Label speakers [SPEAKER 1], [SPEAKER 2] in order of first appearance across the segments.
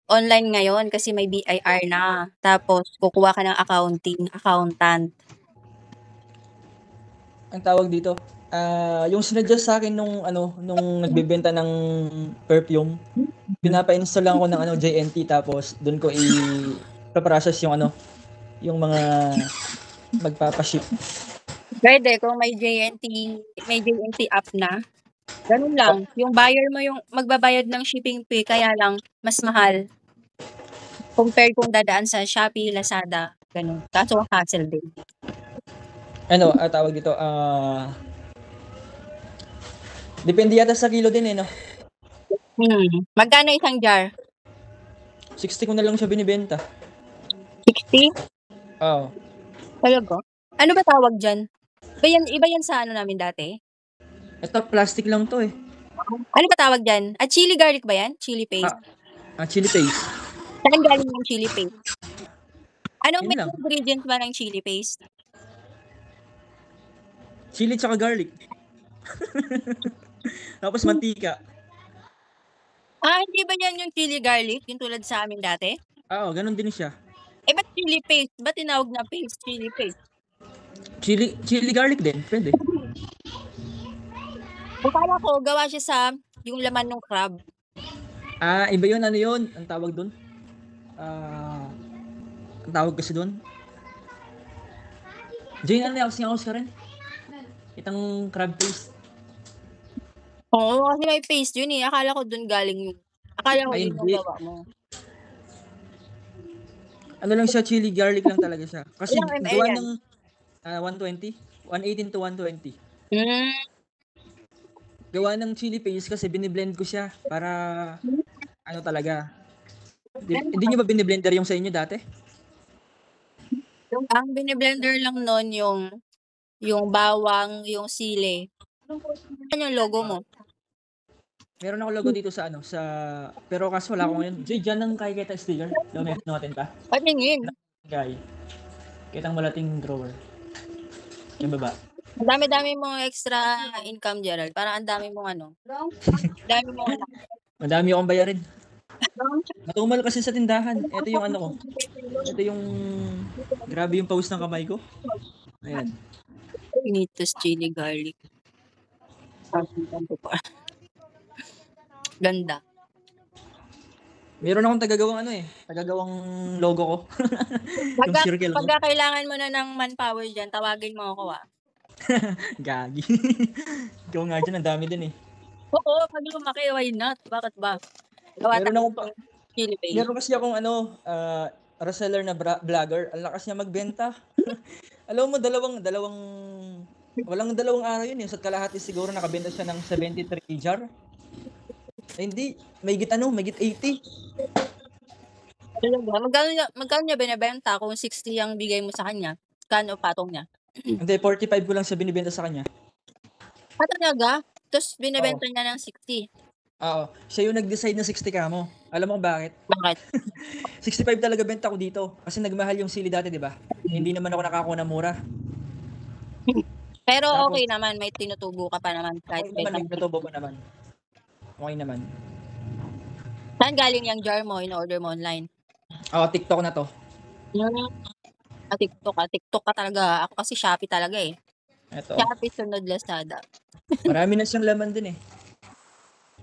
[SPEAKER 1] online ngayon kasi may BIR na. Tapos kukuha ka ng accountant.
[SPEAKER 2] Ang tawag dito, yung sinuggest sa akin nung nagbebenta ng perfume, pinapa-install lang ako ng JNT tapos doon ko i-process yung mga magpapa-ship.
[SPEAKER 1] Pwede kung may JNT app na. Ganun lang. Yung buyer mo yung magbabayad ng shipping fee kaya lang mas mahal compare kung dadaan sa Shopee, Lazada, ganun. Kaso hassle din.
[SPEAKER 2] Tawag dito, depende yata sa kilo din no?
[SPEAKER 1] Magkano isang jar?
[SPEAKER 2] 60 ko na lang siya binibenta.
[SPEAKER 1] 60?
[SPEAKER 2] Oo.
[SPEAKER 1] Talaga? Ano ba tawag dyan? Iba yan sa namin dati?
[SPEAKER 2] Ito, plastic lang to eh.
[SPEAKER 1] Ano ba tawag dyan? Chili garlic ba yan? Chili paste?
[SPEAKER 2] Chili paste.
[SPEAKER 1] Saan galing yung chili paste? Anong
[SPEAKER 2] Yun
[SPEAKER 1] main
[SPEAKER 2] lang.
[SPEAKER 1] ingredient ba ng chili paste?
[SPEAKER 2] Chili tsaka garlic. Tapos mantika.
[SPEAKER 1] Hindi ba yan yung chili garlic? Yung tulad sa amin dati?
[SPEAKER 2] Oo, ganun din siya.
[SPEAKER 1] Ba't chili paste? Ba't tinawag na paste chili paste?
[SPEAKER 2] Chili garlic din, pwede.
[SPEAKER 1] Akala ko, gawa siya sa yung laman ng crab.
[SPEAKER 2] Iba yun, yun? Ang tawag dun? Ang tawag kasi dun? Jane, singaws ka rin? Itang crab paste.
[SPEAKER 1] Oo, kasi may paste yun eh. Akala ko dun galing yung... Akala ko yun yung gawa mo.
[SPEAKER 2] Ano lang siya, chili garlic lang talaga siya. Kasi
[SPEAKER 1] Ilang ml
[SPEAKER 2] gawa
[SPEAKER 1] yan?
[SPEAKER 2] ng 120? 118 to 120. Gawa ng chili paste kasi biniblend ko siya para talaga. Hindi nyo ba biniblender yung sa inyo dati?
[SPEAKER 1] Ang biniblender lang nun yung bawang, yung sili. Ano yung logo mo?
[SPEAKER 2] Meron ako logo dito sa pero kaso wala ko ngayon. Jay, dyan ang kaya kita sticker. Meron natin pa.
[SPEAKER 1] Patingin.
[SPEAKER 2] Kaya. Kitang malating drawer. Yung baba.
[SPEAKER 1] Ang dami-dami mong extra income, Gerald. Parang ang dami mong dami mong
[SPEAKER 2] Madami akong bayarin. Natumal kasi sa tindahan. Ito yung ko. Ito yung grabe yung pawis ng kamay ko. Ayan.
[SPEAKER 1] Pinitos chili garlic. Ganda.
[SPEAKER 2] Meron akong tagagawang logo ko. Yung circle ko.
[SPEAKER 1] Pagka kailangan mo na ng manpower dyan, tawagin mo ako
[SPEAKER 2] Gagi. Ikaw nga dyan, ang dami din eh.
[SPEAKER 1] Oo, pag lumaki, why not? Bakit ba?
[SPEAKER 2] Meron kasi akong reseller na vlogger. Ang lakas niya magbenta. Alam mo, walang dalawang araw yun. Sa kalahati siguro nakabenta siya ng 73 jar. Hindi, may git 80.
[SPEAKER 1] Magkano niya binibenta kung 60 ang bigay mo sa kanya? Kano patong niya?
[SPEAKER 2] Hindi, 45 ko lang siya binibenta sa kanya.
[SPEAKER 1] Talaga? Tapos binibenta niya ng 60?
[SPEAKER 2] Oo. Siya yung nag-decide na 60 ka mo. Alam mo bakit?
[SPEAKER 1] Bakit?
[SPEAKER 2] 65 talaga benta ko dito. Kasi nagmahal yung sili dati, di ba? Hindi naman ako nakakuha ng mura.
[SPEAKER 1] Pero tapos, okay naman, may tinutubo ka pa naman. Kahit
[SPEAKER 2] okay naman, may tinutubo pa naman. Okay naman.
[SPEAKER 1] Saan galing yung jar mo? In-order mo online?
[SPEAKER 2] TikTok na to.
[SPEAKER 1] TikTok ka talaga. Ako kasi Shopee talaga eh.
[SPEAKER 2] Ito.
[SPEAKER 1] Shopee sunod Lazada.
[SPEAKER 2] Marami na siyang laman din eh.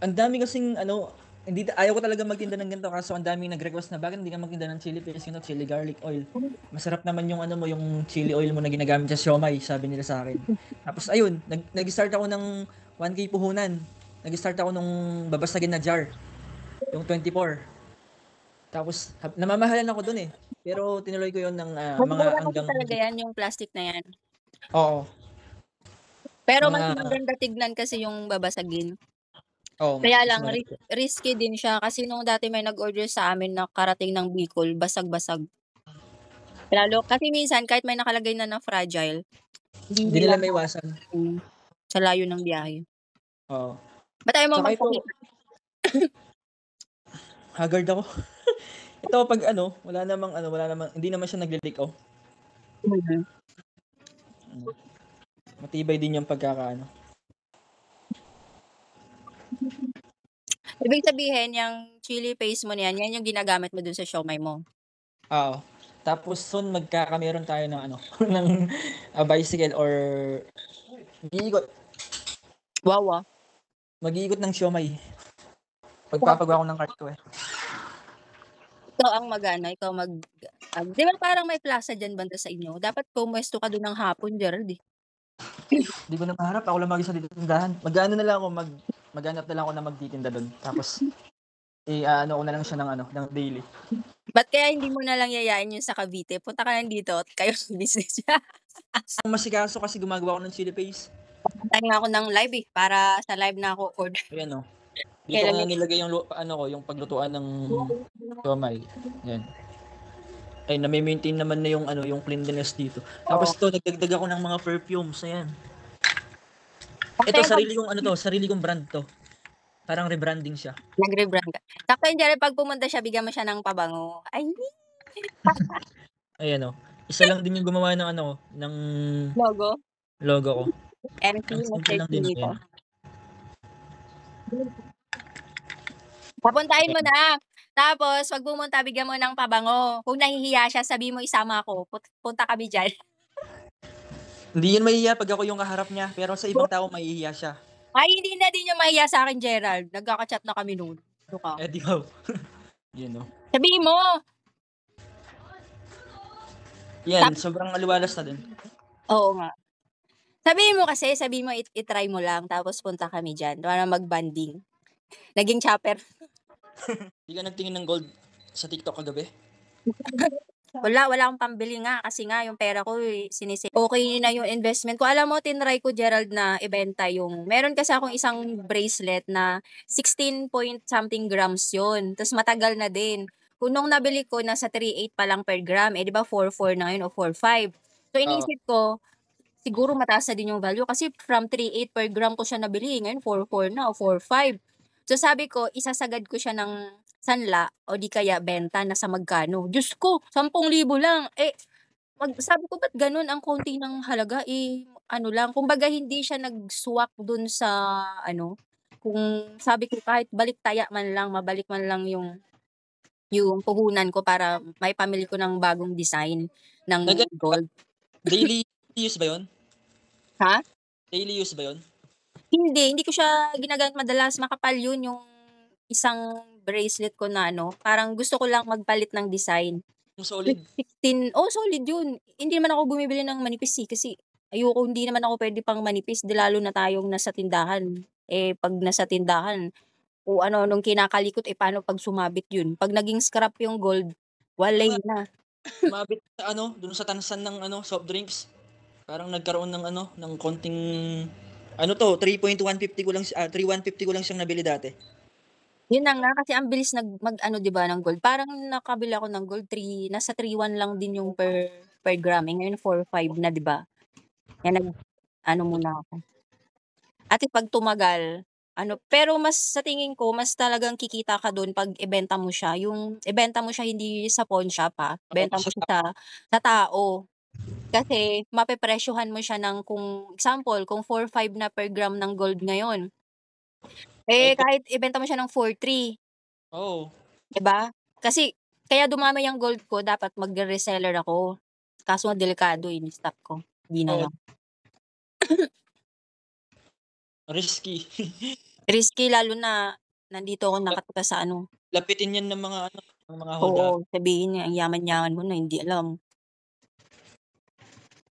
[SPEAKER 2] Ang dami kasing ayaw ko talaga magtinda ng ganito kaso ang daming nag-request na bakit hindi ka magtinda ng chili paste, chili garlic oil. Masarap naman yung yung chili oil mo na ginagamit sa siomai, sabi nila sa akin. Tapos ayun, nag-start ako ng 1K puhunan. Nag-start ako nung babasagin na jar. Yung 24. Tapos namamahalan ako dun eh. Pero tinuloy ko yon ng mga hanggang
[SPEAKER 1] talaga yan, yung plastic na yan.
[SPEAKER 2] Oo.
[SPEAKER 1] Pero mas maganda tignan kasi yung babasagin. Kaya lang, risky din siya kasi nung dati may nag-order sa amin na karating ng Bicol, basag-basag. Lalo, kasi minsan kahit may nakalagay na fragile,
[SPEAKER 2] hindi nila may iwasan.
[SPEAKER 1] Sa layo ng biyahe.
[SPEAKER 2] Oo.
[SPEAKER 1] Ba't tayo mo magpakita?
[SPEAKER 2] Haggard ako. Ito pag wala namang hindi naman siya nagli-leak Matibay din yung pagkakaano.
[SPEAKER 1] Ibig sabihin yang chili paste mo na yan yung ginagamit mo dun sa siomai mo?
[SPEAKER 2] Oo. Tapos soon magkakameron tayo ng ano, ng bicycle or mag-iikot.
[SPEAKER 1] Wow.
[SPEAKER 2] Mag-iikot ng siomai. Pagpapagawa ko ng cart ko eh.
[SPEAKER 1] Ikaw ang ikaw di ba parang may plaza dyan banda sa inyo? Dapat pumuesto ka dun ng hapon, Gerald eh.
[SPEAKER 2] Hindi ko na maharap, ako lang mag-isa dito tindahan. Mag-ano na lang ako, maghanap na lang ako na magtitinda doon. Tapos ano ko na lang siya ng daily.
[SPEAKER 1] Ba't kaya hindi mo na lang yayain yung sa Cavite? Punta ka lang dito at kayo business siya.
[SPEAKER 2] Masikaso kasi gumagawa ako ng chili paste.
[SPEAKER 1] Puntahin nga ako ng live eh, para sa live na ako order.
[SPEAKER 2] Ayan o. Dito ko na nilagay yung paglutuan ng siomai. Yan. Ay, na-maintain naman na yung cleanliness dito. Tapos to, nagdagdag ako ng mga perfumes. Ayan. Ito, sarili kong brand to. Parang rebranding siya.
[SPEAKER 1] Nag-rebrand ka. Sakto yun, Jerry, pag pumunta siya, bigyan mo siya ng pabango. Ay,
[SPEAKER 2] ayan o. Isa lang din yung gumawa ng ng logo ko.
[SPEAKER 1] MC,
[SPEAKER 2] Simple lang din
[SPEAKER 1] dito. Papuntahin mo na. Tapos, pag pumunta, bigyan mo ng pabango. Kung nahihiya siya, sabi mo isama ko. Punta kami dyan.
[SPEAKER 2] Hindi yun mahihiya pag ako yung kaharap niya. Pero sa ibang tao, mahihiya siya.
[SPEAKER 1] Ay, hindi na din yung mahihiya sa akin, Gerald. Nagkaka-chat na kami noon.
[SPEAKER 2] Di ba? Yun o.
[SPEAKER 1] Sabihin mo!
[SPEAKER 2] Yan, sobrang aliwalas na din.
[SPEAKER 1] Oo nga. Sabihin mo itry mo lang. Tapos punta kami dyan. Para mag-banding. Naging chopper.
[SPEAKER 2] Hindi ka nagtingin ng gold sa TikTok kagabi?
[SPEAKER 1] Wala akong pambili nga kasi nga yung pera ko okay na yung investment ko. Alam mo, tinry ko, Gerald, na ibenta meron kasi akong isang bracelet na 16 point something grams yun. Tapos matagal na din. Kung nung nabili ko, nasa 3.8 pa lang per gram. Di ba 4.4 na yun o 4.5? So inisip ko, siguro mataas na din yung value kasi from 3.8 per gram ko siya nabili. Ngayon 4.4 na o 4.5. So sabi ko, isasagad ko siya ng sanla o di kaya benta na sa magkano. Diyos ko, 10,000 lang. Sabi ko, ba't ganun ang konti ng halaga? Lang, kumbaga hindi siya nag-swak dun sa kung sabi ko kahit balik-taya man lang, mabalik man lang yung puhunan ko para may pamili ko ng bagong design ng gold.
[SPEAKER 2] Daily use ba yun?
[SPEAKER 1] Ha?
[SPEAKER 2] Daily use ba yun?
[SPEAKER 1] Hindi ko siya ginagamit madalas. Makapal yun yung isang bracelet ko na parang gusto ko lang magpalit ng design.
[SPEAKER 2] Yung solid?
[SPEAKER 1] 16, solid yun. Hindi naman ako bumibili ng manipis kasi hindi naman ako pwede pang manipis, lalo na tayong nasa tindahan. Pag nasa tindahan, nung kinakalikot, paano pag sumabit yun? Pag naging scrap yung gold, walay na.
[SPEAKER 2] Sumabit sa dun sa tansan ng soft drinks. Parang nagkaroon ng konting 3.150 ko lang 3.150 ko lang siyang nabili dati.
[SPEAKER 1] Yun na nga kasi ang bilis di ba ng gold. Parang nakabili ako ng gold nasa 3.1 lang din yung per gram. Ngayon 4.5 na, di ba? Yan muna ako. At pag tumagal, pero mas sa tingin ko mas talagang kikita ka doon pag ibenta mo siya. Yung ibenta mo siya hindi sa pawn shop benta mo siya sa tao. Kasi mapepresyuhan mo siya ng kung example, kung 4.5 na per gram ng gold ngayon. Kahit ibenta mo siya ng 4.3.
[SPEAKER 2] Oo.
[SPEAKER 1] Diba? Kasi kaya dumami yung gold ko, dapat mag-reseller ako. Kaso nga delikado stop ko. Hindi na lang.
[SPEAKER 2] Risky.
[SPEAKER 1] Risky lalo na nandito ako nakatira sa
[SPEAKER 2] Lapitin yan ng mga
[SPEAKER 1] holder. Oo, sabihin niya ang yaman-yaman mo na hindi alam.